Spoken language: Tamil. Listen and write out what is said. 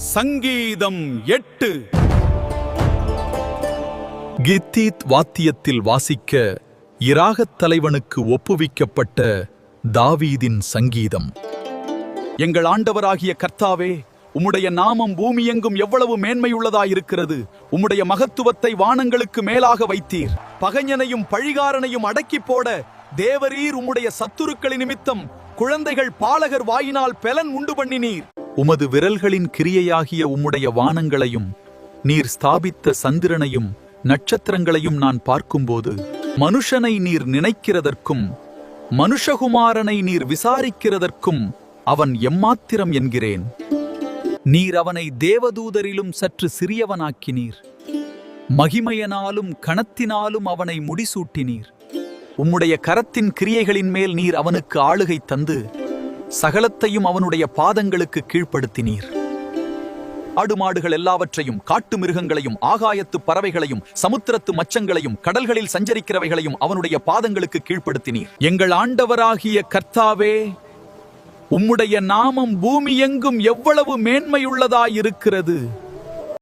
சங்கீதம் 8. கித்தீத் வாத்தியத்தில் வாசிக்க இராகத் தலைவனுக்கு ஒப்புவிக்கப்பட்ட தாவீதின் சங்கீதம். எங்கள் ஆண்டவராகிய கர்த்தாவே, உம்முடைய நாமம் பூமியெங்கும் எவ்வளவு மேன்மையுள்ளதாயிருக்கிறது. உம்முடைய மகத்துவத்தை வானங்களுக்கு மேலாக வைத்தீர். பகைஞனையும் பழிகாரனையும் அடக்கி போட தேவரீர் உம்முடைய சத்துருக்களின் நிமித்தம் குழந்தைகள் பாலகர் வாயினால் பெலன் உண்டு பண்ணினீர். உமது விரல்களின் கிரியையாகிய உம்முடைய வானங்களையும் நீர் ஸ்தாபித்த சந்திரனையும் நட்சத்திரங்களையும் நான் பார்க்கும்போது, மனுஷனை நீர் நினைக்கிறதற்கும் மனுஷகுமாரனை நீர் விசாரிக்கிறதற்கும் அவன் எம்மாத்திரம் என்கிறேன். நீர் அவனை தேவதூதரிலும் சற்று சிறியவனாக்கினீர். மகிமையனாலும் கணத்தினாலும் அவனை முடிசூட்டினீர். உம்முடைய கரத்தின் கிரியைகளின் மேல் நீர் அவனுக்கு ஆளுகை தந்து சகலத்தையும் அவனுடைய பாதங்களுக்கு கீழ்ப்படுத்தினீர். ஆடுமாடுகள் எல்லாவற்றையும், காட்டு மிருகங்களையும், ஆகாயத்து பறவைகளையும், சமுத்திரத்து மச்சங்களையும், கடல்களில் சஞ்சரிக்கிறவைகளையும் அவனுடைய பாதங்களுக்கு கீழ்ப்படுத்தினீர். எங்கள் ஆண்டவராகிய கர்த்தாவே, உம்முடைய நாமம் பூமியெங்கும் எவ்வளவு மேன்மையுள்ளதாயிருக்கிறது.